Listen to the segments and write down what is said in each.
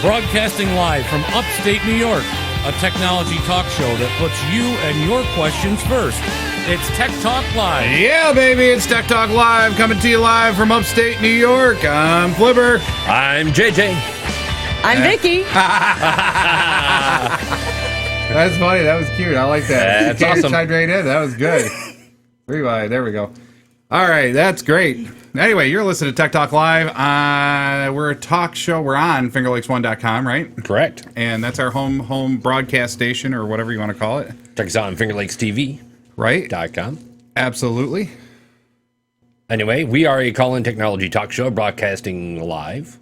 Broadcasting live from upstate New York, a technology talk show that puts you and your questions first. It's Tech Talk Live. Yeah, baby, it's Tech Talk Live, coming to you live from upstate New York. I'm Flipper. I'm JJ. I'm Vicki. That's funny. That was cute. I like that. That's awesome. Chimed right in. That was good. Rewind. There we go. All right, that's great. Anyway, you're listening to Tech Talk Live. We're a talk show. We're on fingerlakes1.com, right? Correct. And that's our home broadcast station, or whatever you want to call it. Check us out on fingerlakestv.com. Right? Absolutely. Anyway, we are a call-in technology talk show broadcasting live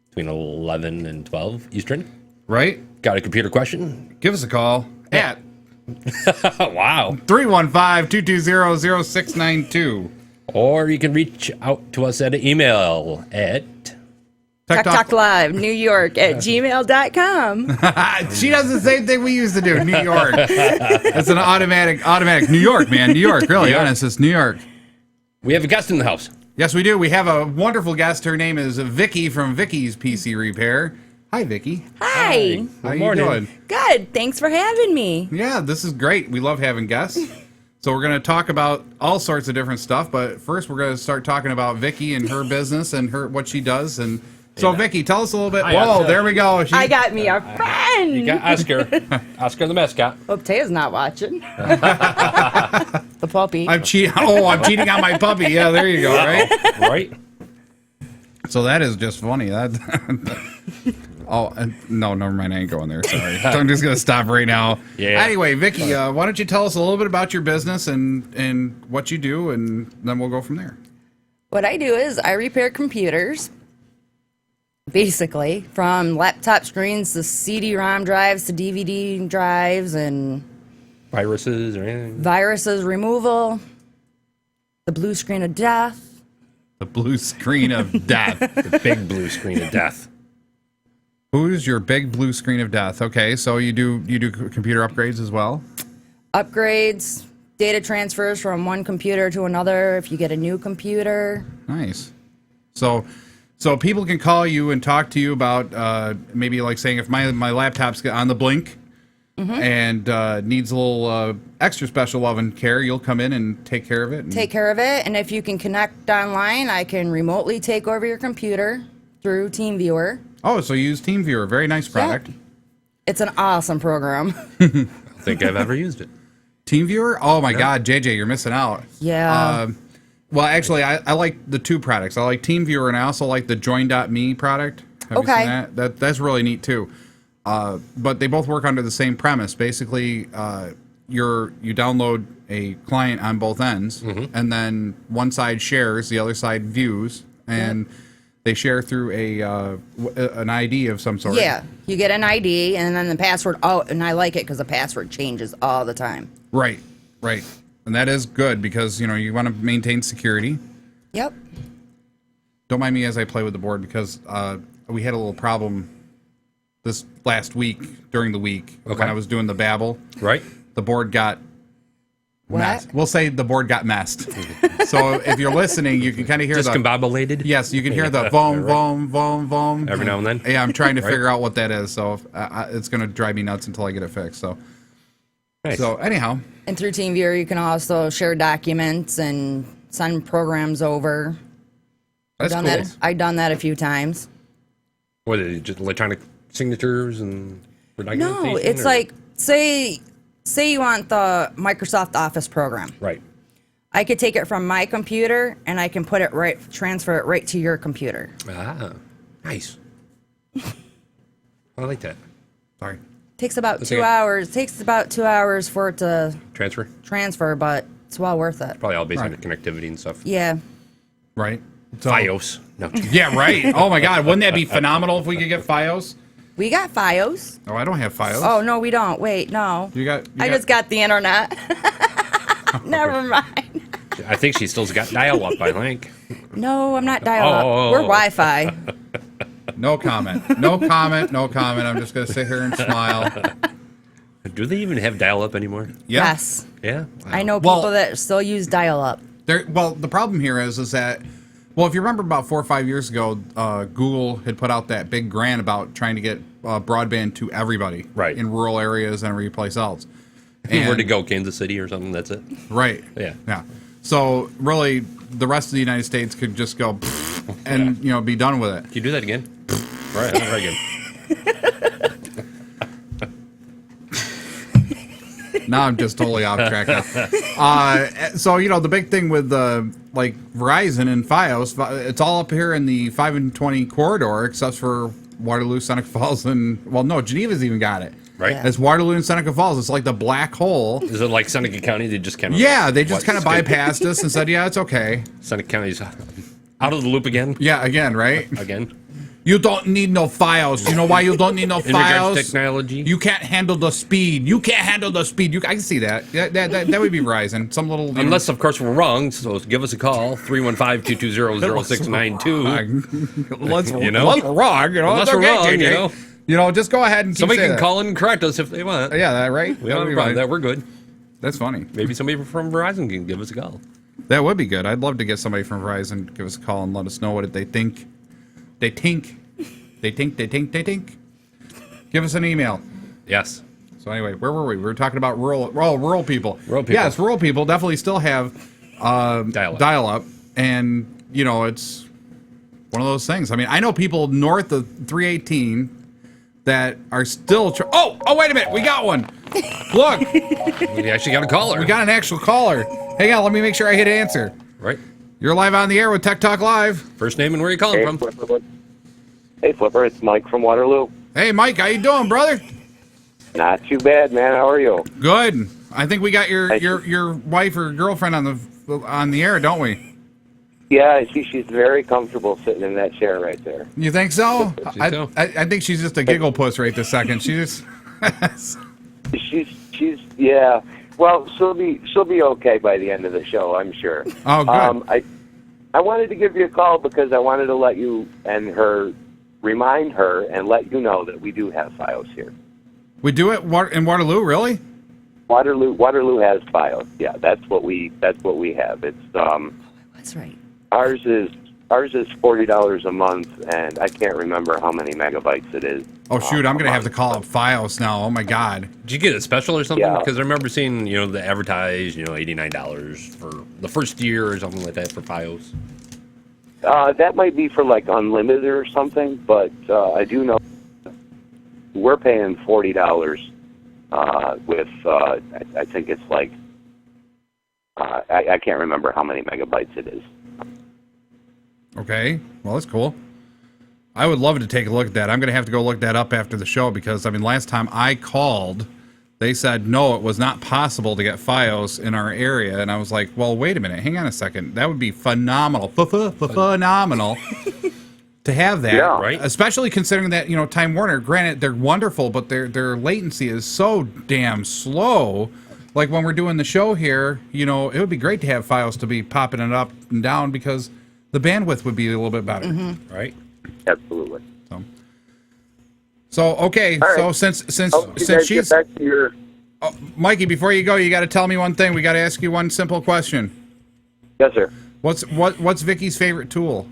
between 11 and 12 Eastern. Right? Got a computer question? Give us a call at Wow. 315-220-0692. Or you can reach out to us at an email at Tech Talk Live, New York at gmail.com. She does the same thing we used to do, New York. It's an automatic New York, man. New York, really, honest, it's New York. We have a guest in the house. Yes, we do. We have a wonderful guest. Her name is Vicki from Vicki's PC Repair. Hi, Vicki. Hi. How you morning. doing? Good. Thanks for having me. Yeah, this is great. We love having guests. So we're going to talk about all sorts of different stuff, but first we're going to start talking about Vicki and her business and what she does. And so, Vicki, tell us a little bit. Hi, Whoa, Oscar. there we go. I got me a friend. You got Oscar. Oscar the mascot. Hope Taya's not watching. The puppy. I'm cheating. Oh, I'm cheating on my puppy. Yeah, there you go. Right. Right? So that is just funny. That. Oh, no, never mind. I ain't going there. Sorry. So I'm just going to stop right now. Yeah. Anyway, Vicki, why don't you tell us a little bit about your business and what you do, and then we'll go from there. What I do is I repair computers, basically, from laptop screens to CD-ROM drives to DVD drives and Viruses or anything? viruses removal, the blue screen of death. The blue screen of death. The big blue screen of death. Who's your big blue screen of death? Okay, so you do computer upgrades as well? Upgrades, data transfers from one computer to another if you get a new computer. Nice. So people can call you and talk to you about maybe like saying if my laptop's on the blink and needs a little extra special love and care, you'll come in and take care of it. Take care of it, and if you can connect online, I can remotely take over your computer through TeamViewer. Oh, so you use TeamViewer. Very nice product. It's an awesome program. I don't think I've ever used it. TeamViewer? Oh my God, JJ, you're missing out. Yeah. Well, actually, I like the two products. I like TeamViewer, and I also like the Join.me product. Have you seen that? That's really neat too. But they both work under the same premise. Basically, you download a client on both ends, and then one side shares, the other side views, and they share through an ID of some sort. Yeah, you get an ID and then the password. Oh, and I like it because the password changes all the time. Right. And that is good because, you want to maintain security. Yep. Don't mind me as I play with the board because we had a little problem this last week, during the week, when I was doing the babble. Right? The board got messed. What? We'll say the board got messed. So if you're listening, you can kind of hear Discombobulated? Yes, you can hear the vom, vom, vom, vom. Every now and then? Yeah, I'm trying to figure out what that is. So it's going to drive me nuts until I get it fixed. So, Nice. so anyhow. And through TeamViewer, you can also share documents and send programs over. That's cool. I've done that a few times. What is it? Just electronic signatures and for documentation? No, it's like, say you want the Microsoft Office program. Right. I could take it from my computer and I can transfer it right to your computer. Ah, nice. I like that. Sorry. Takes about That's 2 okay. hours. Takes about 2 hours for it to Transfer? but it's well worth it. Probably all based on Right. the connectivity and stuff. Yeah. Right. So, FiOS. No. Yeah, right. Oh my God, wouldn't that be phenomenal if we could get FiOS? We got FiOS. Oh, I don't have FiOS. Oh, no, we don't. Wait, no. I just got the internet. Never mind. I think she still's got dial-up, I think. No, I'm not dial-up. Oh. We're Wi-Fi. No comment. No comment. No comment. I'm just going to sit here and smile. Do they even have dial-up anymore? Yeah. Yes. Yeah? Wow. I know people that still use dial-up. Well, the problem here is that, well, if you remember about 4 or 5 years ago, Google had put out that big grant about trying to get broadband to everybody, Right. in rural areas and every place else. Where to go? Kansas City or something? That's it. Right. Yeah. So really, the rest of the United States could just go and be done with it. Can you do that again? Right. Again. Now I'm just totally off track now. So the big thing with like Verizon and FiOS, it's all up here in the 5 and 20 corridor, except for Waterloo, Seneca Falls, and Geneva's even got it. Right. Yeah. It's Waterloo and Seneca Falls. It's like the black hole. Is it like Seneca County? They just kind of They just kind of bypassed us and said, yeah, it's okay. Seneca County's out of the loop again. Yeah, again, right? Again. You don't need no FiOS. You know why you don't need no In regards to FiOS? technology. You can't handle the speed. You can't handle the speed. I can see that. That would be Verizon. Some little... Unless, of course, we're wrong. So give us a call, 315-220-0692. Unless we're Unless wrong. Unless it's we're wrong, JJ. Just go ahead and keep Somebody saying can that. call in and correct us if they want. Yeah, that right? We don't have a problem with that. We're good. That's funny. Maybe somebody from Verizon can give us a call. That would be good. I'd love to get somebody from Verizon to give us a call and let us know what they think. They think. Give us an email. Yes. So anyway, where were we? We were talking about rural people. Rural people. Yes, rural people definitely still have Dial-up. and it's one of those things. I mean, I know people north of 318 that are still. Oh, wait a minute, we got one. Look, We actually got a caller. we got an actual caller. Hang on, let me make sure I hit answer. Right. You're live on the air with Tech Talk Live. First name and where you calling from. Hey, Flipper, it's Mike from Waterloo. Hey, Mike, how you doing, brother? Not too bad, man. How are you? Good. I think we got your Thank you. your wife or girlfriend on the air, don't we? Yeah, she's very comfortable sitting in that chair right there. You think so? so. I think she's just a giggle puss right this second. She just. She's yeah. Well, she'll be okay by the end of the show, I'm sure. Oh, good. I wanted to give you a call because I wanted to let you and her remind her and let you know that we do have FiOS here. We do it in Waterloo, really? Waterloo has FiOS. Yeah, that's what we have. It's That's right. ours is $40 a month, and I can't remember how many megabytes it is. Oh shoot, I'm gonna have to call up FiOS now. Oh my god. Did you get a special or something? Yeah. Because I remember seeing, the advertised, $89 for the first year or something like that for FiOS. That might be for like unlimited or something, but I do know we're paying $40 with I think it's like I can't remember how many megabytes it is. Okay, well that's cool. I would love to take a look at that. I'm gonna have to go look that up after the show because last time I called, they said no, it was not possible to get FiOS in our area, and I was like, well, wait a minute, hang on a second, that would be phenomenal, phenomenal. To have that, Yeah. Right. Especially considering that Time Warner, granted they're wonderful, but their latency is so damn slow. Like when we're doing the show here, it would be great to have FiOS to be popping it up and down because the bandwidth would be a little bit better, Right. Absolutely. So okay, All right. so since You guys she's get back to your. Mikey, before you go, you got to tell me one thing. We got to ask you one simple question. Yes, sir. What's Vicky's favorite tool?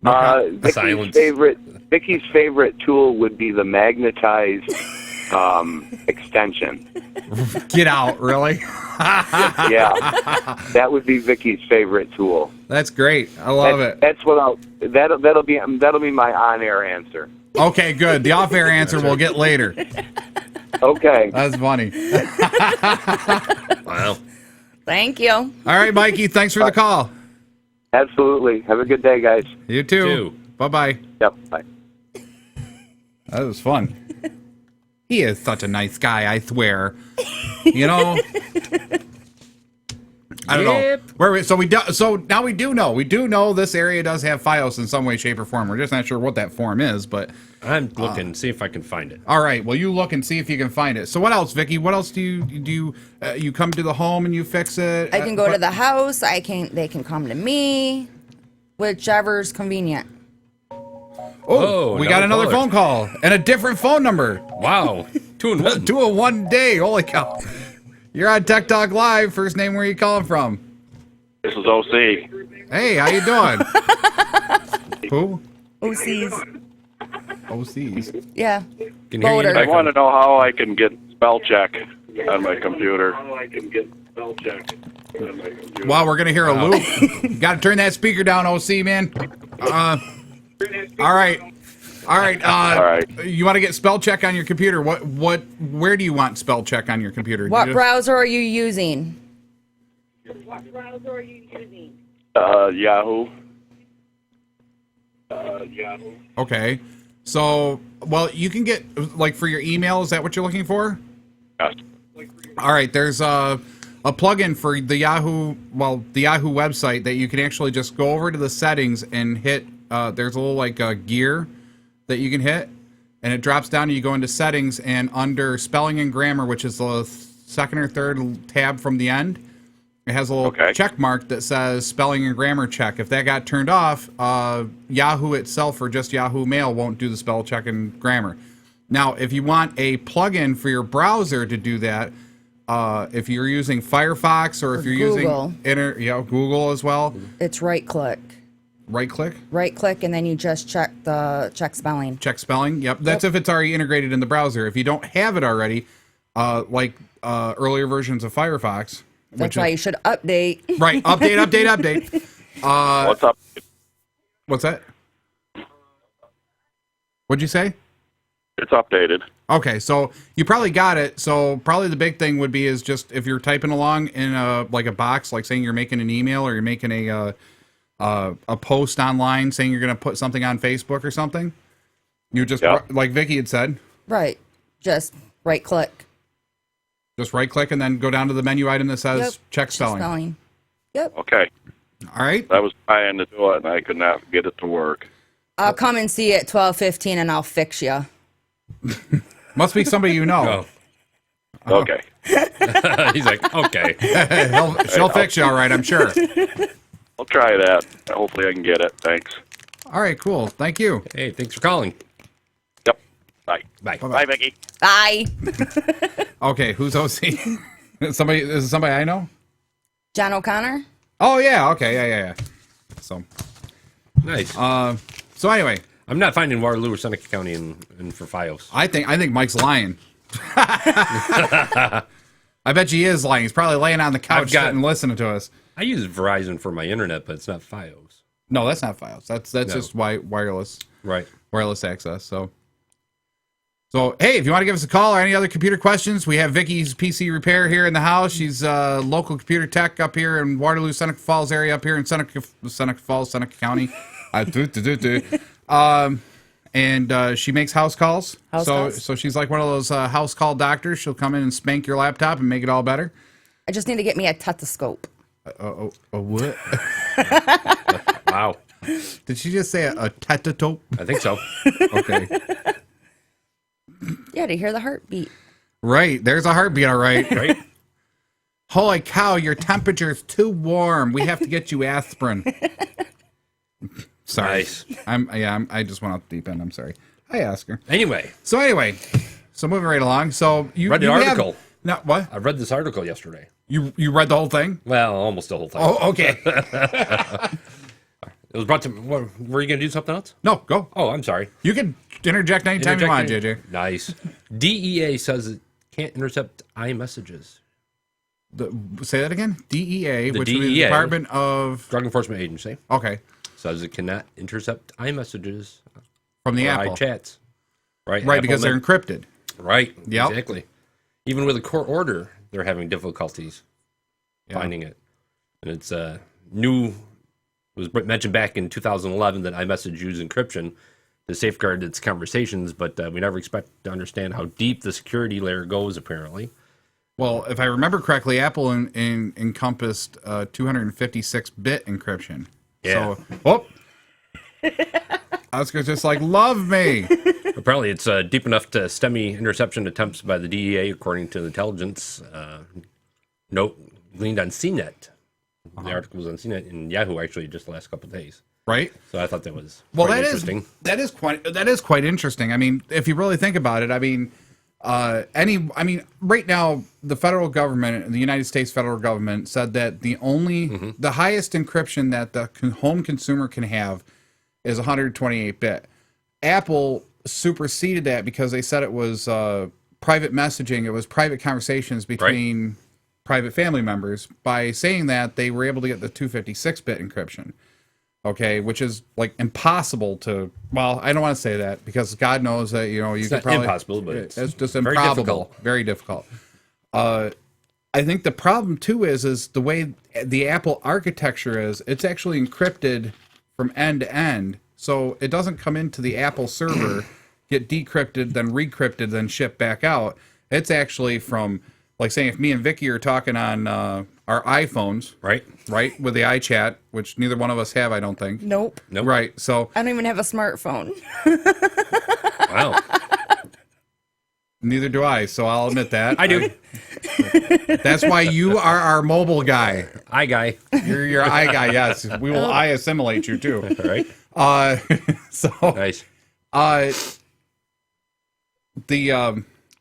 Silence. Vicky's favorite tool would be the magnetized extension. Get out, really? Yeah, that would be Vicky's favorite tool. That's great. I love it. That's what that'll be my on-air answer. Okay, good. The off-air answer we'll get later. Okay. That's funny. Wow. Thank you. All right, Mikey. Thanks for the call. Absolutely. Have a good day, guys. You too. Bye-bye. Yep. Bye. That was fun. He is such a nice guy, I swear. I don't know. So now we do know. We do know this area does have FiOS in some way, shape, or form. We're just not sure what that form is, but I'm looking, see if I can find it. all right. Well, you look and see if you can find it. So what else, Vicky? What else do you come to the home and you fix it? I can go to the house. They can come to me, whichever's convenient. Oh, we got another phone call and a different phone number. Wow. 2 in 1. 2 in 1 day. Holy cow. You're on Tech Talk Live. First name, where are you calling from? This is OC. Hey, how you doing? Who? OCs. OCs. Yeah. Can hear you in the Voters. I background. want to know how I can get spell check on my computer. Wow, we're gonna hear a loop. Got to turn that speaker down, OC man. All right. All right. You want to get spell check on your computer? Where do you want spell check on your computer? What You just- browser are you using? Yahoo. Okay. So, well, you can get like for your email. Is that what you're looking for? Yes. All right. There's a plugin for the Yahoo website that you can actually just go over to the settings and hit. There's a little like gear that you can hit, and it drops down and you go into settings, and under spelling and grammar, which is the second or third tab from the end, it has a little check mark that says spelling and grammar check. If that got turned off, Yahoo itself or just Yahoo Mail won't do the spell check and grammar. Now, if you want a plugin for your browser to do that, if you're using Firefox or if you're Google. using Google as well, It's right click. right click. Right click, and then you just check spelling. Check spelling. Yep. That's if it's already integrated in the browser. If you don't have it already, like earlier versions of Firefox. That's why you should update. Right. Update. What's up? What's that? What'd you say? It's updated. Okay, so you probably got it. So probably the big thing would be is just if you're typing along in a box, like saying you're making an email or you're making a post online saying you're going to put something on Facebook or something, you just like Vicki had said, Right. Just right click. just right click and then go down to the menu item that says check spelling. Yep. Okay. All right. I was trying to do it, and I could not get it to work. I'll come and see you at 12:15, and I'll fix you. Must be somebody you know. Oh. Okay. He's like, okay. She'll fix you all right, I'm sure. I'll try that. Hopefully I can get it. Thanks. All right, cool. Thank you. Hey, thanks for calling. Yep. Bye. Bye. Bye, Vicki. Bye. Okay, who's OC? Is it somebody I know? John O'Connor? Oh yeah, okay, yeah. So Nice. so anyway, I'm not finding Waterloo or Seneca County in for Fios. I think Mike's lying. I bet he is lying. He's probably laying on the couch sitting listening to us. I use Verizon for my internet, but it's not Fios. No, that's not Fios. That's just wireless Right. access. So hey, if you want to give us a call or any other computer questions, we have Vicki's PC Repair here in the house. She's local computer tech up here in Waterloo, Seneca Falls area, up here in Seneca Falls, Seneca County. And she makes house calls. So she's like one of those house call doctors. She'll come in and spank your laptop and make it all better. I just need to get me a stethoscope. A what? Wow. Did she just say a tetatope? I think so. Okay. Yeah, to hear the heartbeat. Right. There's a heartbeat, all right. Right? Holy cow, your temperature's too warm. We have to get you aspirin. Sorry. Nice. I just went off the deep end. I'm sorry. Hi, Oscar. Anyway, So moving right along. So you read the article. What? I read this article yesterday. You read the whole thing? Well, almost the whole thing. Oh, okay. It was brought to. Were you going to do something else? No, go. Oh, I'm sorry. You can interject anytime you want, JJ. Nice. DEA says it can't intercept iMessages. Say that again. DEA, which is the DEA, Department of Drug Enforcement Agency, Okay, says it cannot intercept iMessages from the or Apple. iChats. Right. Right, Apple because they're encrypted. Right. Yep. Exactly. Even with a court order, they're having difficulties finding it. And it's new. It was mentioned back in 2011 that iMessage used encryption to safeguard its conversations, but we never expect to understand how deep the security layer goes, apparently. Well, if I remember correctly, Apple encompassed 256-bit encryption. Yeah. So, Oscar's just like, love me. Apparently, it's deep enough to STEMI interception attempts by the DEA, according to the intelligence note gleaned on CNET. The article was on CNET and Yahoo actually just the last couple of days. Right. So I thought that was Interesting. interesting. That is quite interesting. I mean, if you really think about it, right now the federal government, the United States federal government, said that the highest encryption that the home consumer can have is 128-bit. Apple superseded that because they said it was private messaging. It was private conversations between private family members. By saying that, they were able to get the 256-bit encryption. Okay, which is like impossible to. Well, I don't want to say that because God knows that you It's could not probably impossible, but it's just very improbable, difficult. very difficult. I think the problem too is the way the Apple architecture is. It's actually encrypted from end to end, so it doesn't come into the Apple server, get decrypted, then recrypted, then shipped back out. It's actually from, like, saying if me and Vicki are talking on our iPhones, Right. with the iChat, which neither one of us have, I don't think. Nope. Nope. Right, so I don't even have a smartphone. Wow. neither do I, so I'll admit that. I do. That's why you are our mobile guy. I guy. You're your eye guy, yes. We will eye assimilate you, too. All right. So, Nice. the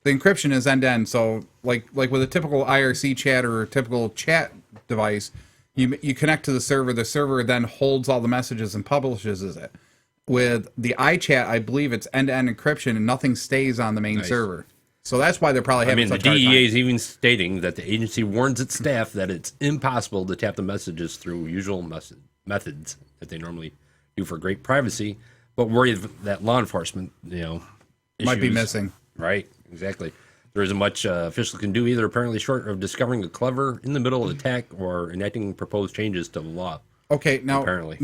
encryption is end-to-end, so like with a typical IRC chat or a typical chat device, you connect to the server then holds all the messages and publishes it. With the iChat, I believe it's end-to-end encryption and nothing stays on the main server. So that's why they're probably I having mean, the such a hard DEA time. is even stating that the agency warns its staff that it's impossible to tap the messages through usual methods that they normally do for great privacy, but worried that law enforcement, Might be issues- missing. Right, exactly. There isn't much officials can do either, apparently, short of discovering a clever in the middle attack or enacting proposed changes to the law. Okay, now, Apparently.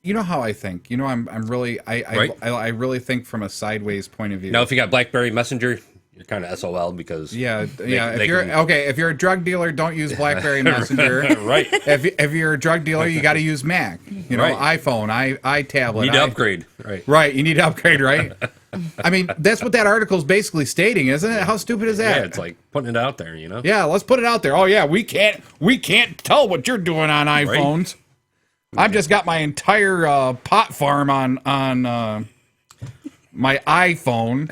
you know how I think. I'm really, Right. I really think from a sideways point of view. Now, if you got BlackBerry Messenger, you're kind of SOL because Yeah. they If you're a drug dealer, don't use BlackBerry Messenger. right, If you're a drug dealer, you got to use Mac. Right. iPhone, iTablet. need to upgrade. Right, Right, you need to upgrade, right? I mean, that's what that article is basically stating, isn't it? How stupid is that? Yeah, it's like putting it out there, Yeah, let's put it out there. Oh yeah, we can't tell what you're doing on iPhones. I've just got my entire pot farm on my iPhone.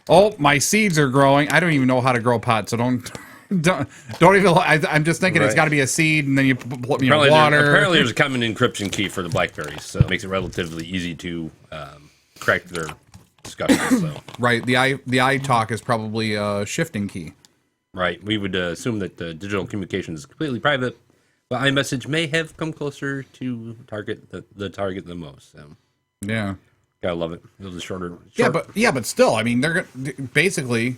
Oh, my seeds are growing. I don't even know how to grow pot, so don't even. I'm just thinking it's Right. got to be a seed, and then you put Apparently, water. apparently, there's a common encryption key for the BlackBerries, so it makes it relatively easy to crack their discussions. So, Right, the iTalk is probably a shifting key. right, we would assume that digital communication is completely private, but iMessage may have come closer to the target the most. So, Yeah. gotta love it. It was a shorter. But still, I mean, they're basically,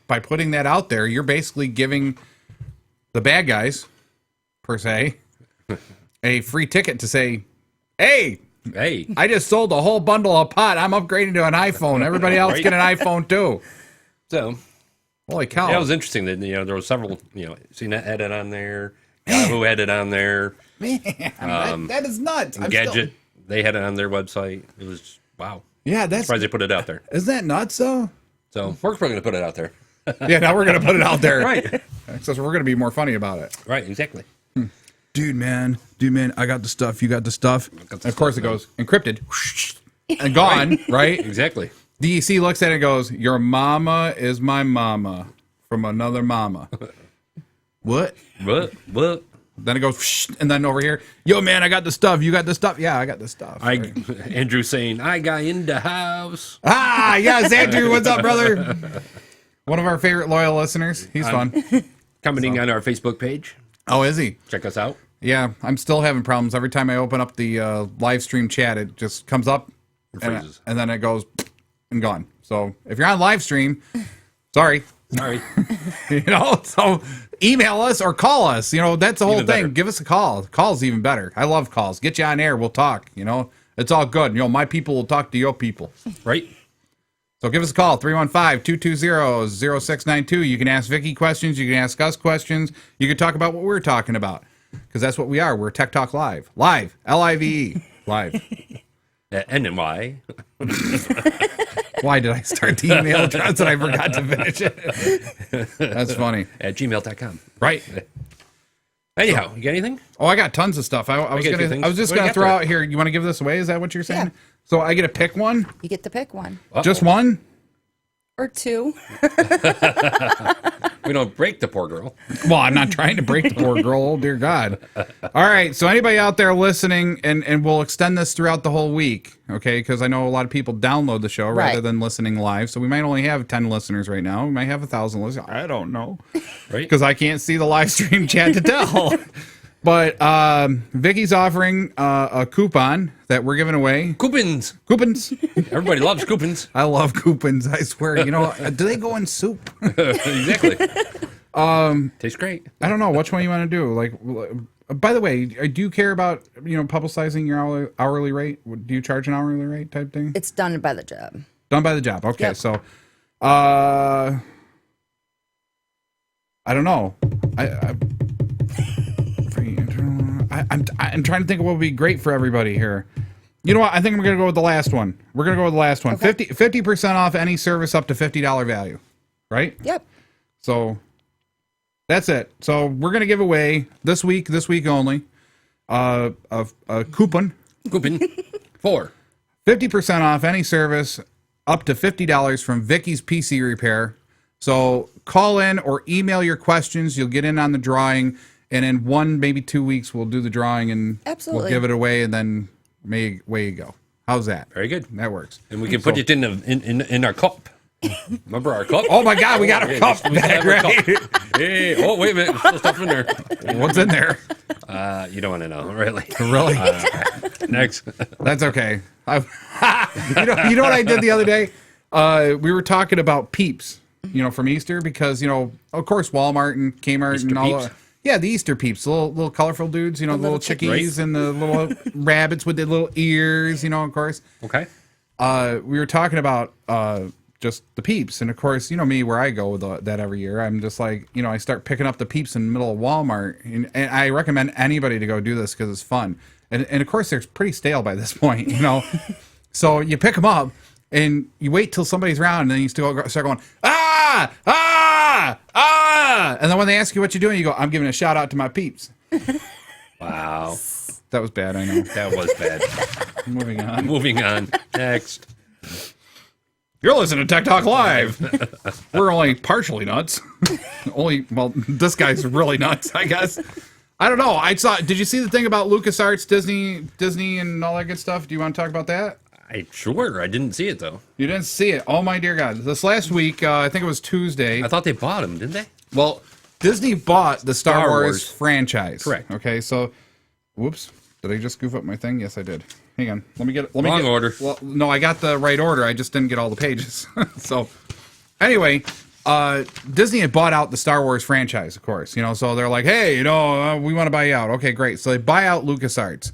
by putting that out there, you're basically giving the bad guys, per se, a free ticket to say, "Hey, Hey, I just sold a whole bundle of pot. I'm upgrading to an iPhone. Everybody else Right. get an iPhone too." so Holy cow! yeah, it was interesting that there were several. CNET had it on there. Yahoo had it on there. Man, that is nuts. I'm Gadget, they had it on their website. It was wow. yeah, that's Surprised they put it out there. isn't that nuts though? So we're probably going to put it out there. Yeah, now we're gonna put it out there. Right. So we're gonna be more funny about it. Right, exactly. Dude, man, I got the stuff. You got the stuff. got the Of course, stuff, it goes encrypted and gone. Right? Exactly. DEC looks at it and goes, "Your mama is my mama from another mama." What? What? Then it goes, and then over here, "Yo, man, I got the stuff. You got the stuff." Yeah, I got the stuff. Andrew saying, I got in the house. Ah, yes, Andrew, what's up, brother? One of our favorite loyal listeners. He's fun. Commenting on our Facebook page. Oh, is he? Check us out. Yeah, I'm still having problems. Every time I open up the live stream chat, it just comes up freezes. and then it goes and gone. So if you're on live stream, sorry. Sorry. So email us or call us. That's the whole Even thing. better. Give us a call. Call's even better. I love calls. Get you on air. We'll talk. It's all good. My people will talk to your people. Right? So give us a call, 315-220-0692. You can ask Vicki questions. You can ask us questions. You can talk about what we're talking about, because that's what we are. We're Tech Talk Live. Live. Live. Live. NNY. Why did I start the email address and I forgot to finish it? That's funny. At gmail.com. Right. Anyhow, you got anything? Oh, I got tons of stuff. I was got a few gonna. things. I was just What do you gonna got throw there? out here. You want to give this away? Is that what you're saying? Yeah. So I get to pick one. You get to pick one Uh-oh. Just one. or two. We don't break the poor girl. Well, I'm not trying to break the poor girl. Oh, dear God. All right. So anybody out there listening, and we'll extend this throughout the whole week, okay? Because I know a lot of people download the show rather than listening live. So we might only have 10 listeners right now. We might have 1,000 listeners. I don't know. Right? Because I can't see the live stream chat to tell. But Vicky's offering a coupon that we're giving away. Coupons. Everybody loves coupons. I love coupons. I swear. You know, do they go in soup? Exactly. Tastes great. I don't know which one you want to do. Like, by the way, do you care about publicizing your hourly rate? Do you charge an hourly rate type thing? It's done by the job. Done by the job. Okay, Yep. so I don't know. I'm trying to think of what would be great for everybody here. You know what? I think I'm going to go with the last one. We're going to go with the last one. Okay. 50% off any service up to $50 value. Right? Yep. So that's it. So we're going to give away this week only, a coupon. Coupon. 4. 50% off any service up to $50 from Vicky's PC Repair. So call in or email your questions. You'll get in on the drawing. And in 1, maybe 2 weeks, we'll do the drawing and Absolutely. we'll give it away, and then away you go. How's that? Very good. That works. And we can put it in our cup. Remember our cup? Oh my God, we got our cup we can back, have our right? cup. Hey, oh wait a minute, there's still stuff in there. What's in there? You don't want to know, really. Really? Next. That's okay. You know what I did the other day? We were talking about Peeps, from Easter, because of course Walmart and Kmart Easter and all. Peeps? Yeah, the Easter Peeps, the little colorful dudes, the little chickies Right. and the little rabbits with the little ears, of course. Okay. We were talking about just the Peeps, and of course, me, where I go with that every year, I'm just like, I start picking up the Peeps in the middle of Walmart, and I recommend anybody to go do this because it's fun. And of course, they're pretty stale by this point, So you pick them up, and you wait till somebody's around, and then you start going, ah, ah, ah, and then when they ask you what you're doing, you go, I'm giving a shout out to my Peeps. Wow. That was bad, I know. That was bad. Moving on. Moving on. Next. You're listening to Tech Talk Live. We're only partially nuts. This guy's really nuts, I guess. I don't know. Did you see the thing about LucasArts, Disney, and all that good stuff? Do you want to talk about that? Sure. I didn't see it, though. You didn't see it. Oh, my dear God. This last week, I think it was Tuesday. I thought they bought them, didn't they? Well, Disney bought the Star Wars Wars franchise. Correct. Okay, so, whoops. Did I just goof up my thing? Yes, I did. Hang on. Wrong order. Well, no, I got the right order. I just didn't get all the pages. So, anyway, Disney had bought out the Star Wars franchise, of course. So they're like, hey, we want to buy you out. Okay, great. So they buy out LucasArts.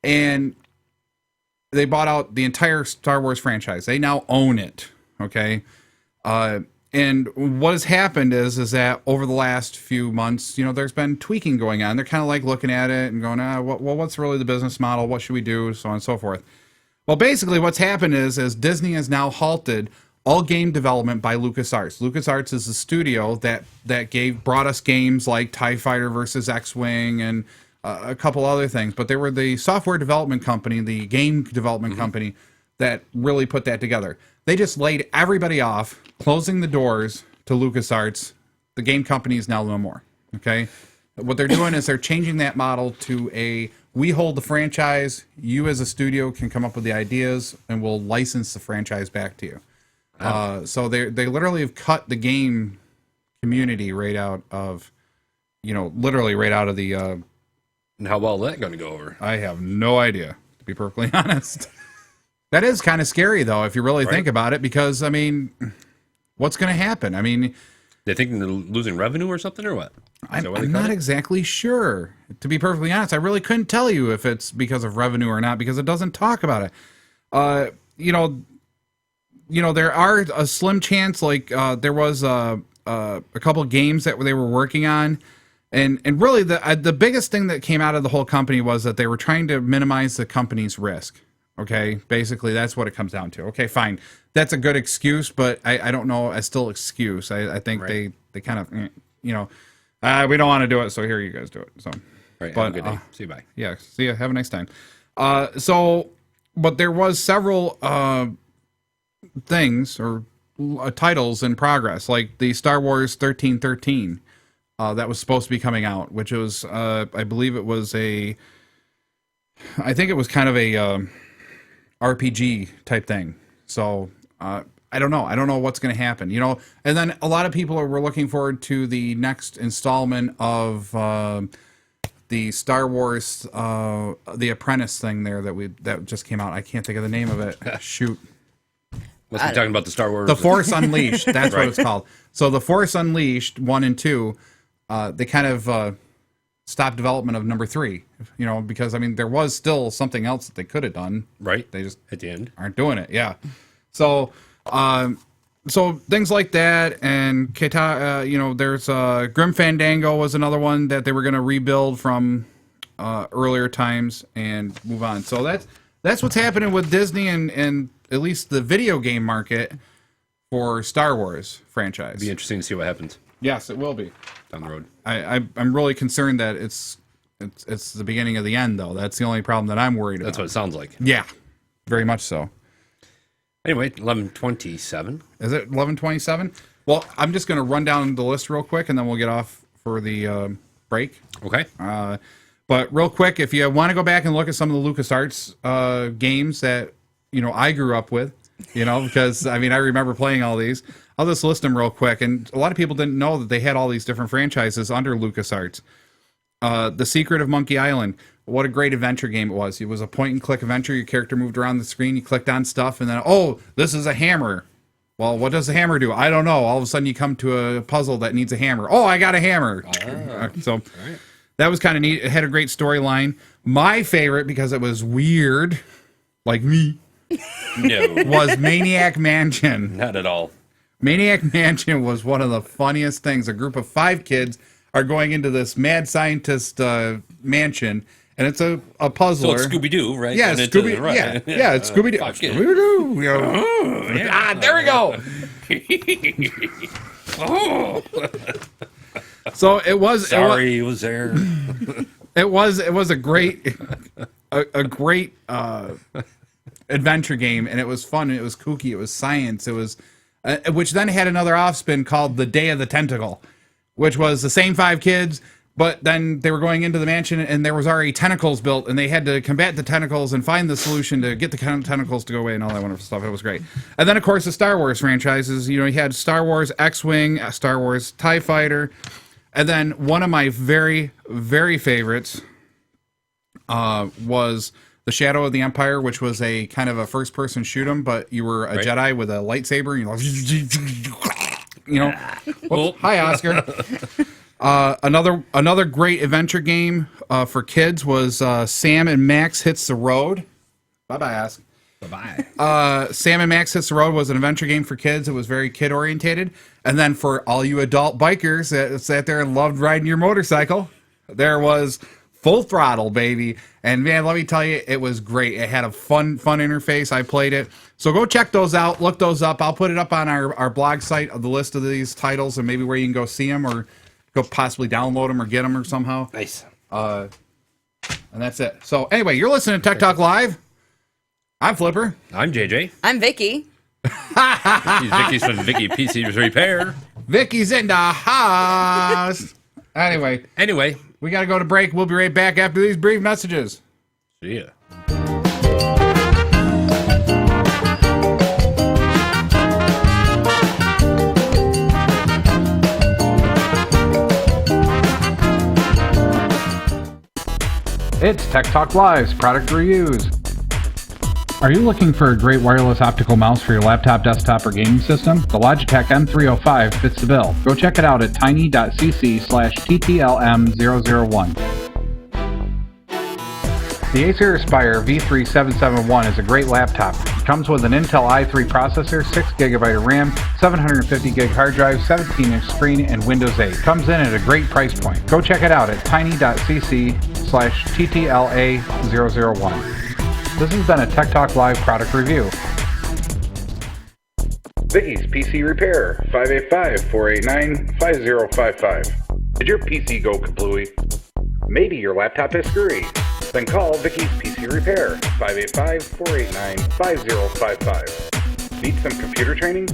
And they bought out the entire Star Wars franchise. They now own it. Okay. And what has happened is that over the last few months, there's been tweaking going on. They're kind of like looking at it and going, what's really the business model? What should we do? So on and so forth. Well, basically what's happened is Disney has now halted all game development by LucasArts. LucasArts is the studio that brought us games like TIE Fighter versus X-Wing and a couple other things. But they were the software development company, the game development company that really put that together. They just laid everybody off, closing the doors to LucasArts. The game company is now no more. Okay? What they're doing is they're changing that model to we hold the franchise, you as a studio can come up with the ideas, and we'll license the franchise back to you. So they literally have cut the game community right out of, literally right out of the... And how well is that going to go over? I have no idea, to be perfectly honest. That is kind of scary, though, if you really think about it, because, what's going to happen? They think they're losing revenue or something, or what? I'm not exactly sure. To be perfectly honest, I really couldn't tell you if it's because of revenue or not, because it doesn't talk about it. There are a slim chance, like there was a couple of games that they were working on, and really the biggest thing that came out of the whole company was that they were trying to minimize the company's risk. Okay, basically that's what it comes down to. Okay, fine, that's a good excuse, but I don't know. It's still excuse. I think they kind of we don't want to do it, so here you guys do it. So, right, but have a good day. See you, bye. Yeah, see you. Have a nice time. But there was several things or titles in progress, like the Star Wars 1313 that was supposed to be coming out, which was, I believe it was I think it was kind of a RPG type thing. So I don't know. I don't know what's going to happen, And then a lot of people were looking forward to the next installment of the Star Wars, The Apprentice thing there that just came out. I can't think of the name of it. Shoot. Must be talking about the Star Wars. The Force Unleashed. That's Right. what it's called. So the Force Unleashed 1 and 2, they kind of stopped development of number 3, because there was still something else that they could have done. Right. They just at the end aren't doing it. Yeah. So, so things like that, and there's Grim Fandango was another one that they were going to rebuild from earlier times and move on. So that's what's happening with Disney and at least the video game market for Star Wars franchise. Be interesting to see what happens. Yes, it will be down the road. I'm really concerned that it's the beginning of the end, though. That's the only problem that I'm worried about. That's what it sounds like. Yeah, very much so. Anyway, 11:27. Is it 11:27? Well, I'm just going to run down the list real quick, and then we'll get off for the break. Okay. But real quick, if you want to go back and look at some of the LucasArts games that I grew up with, because I remember playing all these. I'll just list them real quick, and a lot of people didn't know that they had all these different franchises under LucasArts. The Secret of Monkey Island. What a great adventure game it was. It was a point-and-click adventure. Your character moved around the screen. You clicked on stuff, and then, this is a hammer. Well, what does the hammer do? I don't know. All of a sudden, you come to a puzzle that needs a hammer. Oh, I got a hammer. So that was kind of neat. It had a great storyline. My favorite, because it was weird, like me, was Maniac Mansion. Not at all. Maniac Mansion was one of the funniest things. A group of 5 kids are going into this mad scientist mansion, and it's a puzzler. So it's Scooby-Doo, right? Yeah, And Scooby. right. Yeah, it's Scooby-Doo. Scooby-Doo. There we go. So it was. Sorry, it was there. It was a great, a great adventure game, and it was fun. It was kooky. It was science. It was, which then had another offspin called the Day of the Tentacle, which was the same 5 kids, but then they were going into the mansion, and there was already tentacles built, and they had to combat the tentacles and find the solution to get the tentacles to go away and all that wonderful stuff. It was great. And then, of course, the Star Wars franchises. You had Star Wars X-Wing, Star Wars TIE Fighter, and then one of my very, very favorites was The Shadow of the Empire, which was a kind of a first-person shoot 'em, but you were a Jedi with a lightsaber, Whoops. Hi, Oscar. Another great adventure game for kids was Sam and Max Hits the Road. Bye-bye, Oscar. Bye-bye. Sam and Max Hits the Road was an adventure game for kids. It was very kid-orientated. And then for all you adult bikers that sat there and loved riding your motorcycle, there was Full Throttle, baby. And man, let me tell you, it was great. It had a fun interface. I played it. So go check those out. Look those up. I'll put it up on our blog site of the list of these titles and maybe where you can go see them or go possibly download them or get them or somehow. Nice. And that's it. So anyway, you're listening to Tech Talk Live. I'm Flipper. I'm JJ. I'm Vicki. Vicky's from Vicki PC Repair. Vicky's in the house. Anyway, we got to go to break. We'll be right back after these brief messages. See ya. It's Tech Talk Live's product reviews. Are you looking for a great wireless optical mouse for your laptop, desktop, or gaming system? The Logitech M305 fits the bill. Go check it out at tiny.cc/TTLM001. The Acer Aspire V3771 is a great laptop. It comes with an Intel i3 processor, 6GB of RAM, 750GB hard drive, 17-inch screen, and Windows 8. Comes in at a great price point. Go check it out at tiny.cc/TTLA001. This has been a Tech Talk Live product review. Vicky's PC Repair, 585-489-5055. Did your PC go kablooey? Maybe your laptop is screwy. Then call Vicky's PC Repair, 585-489-5055. Need some computer training?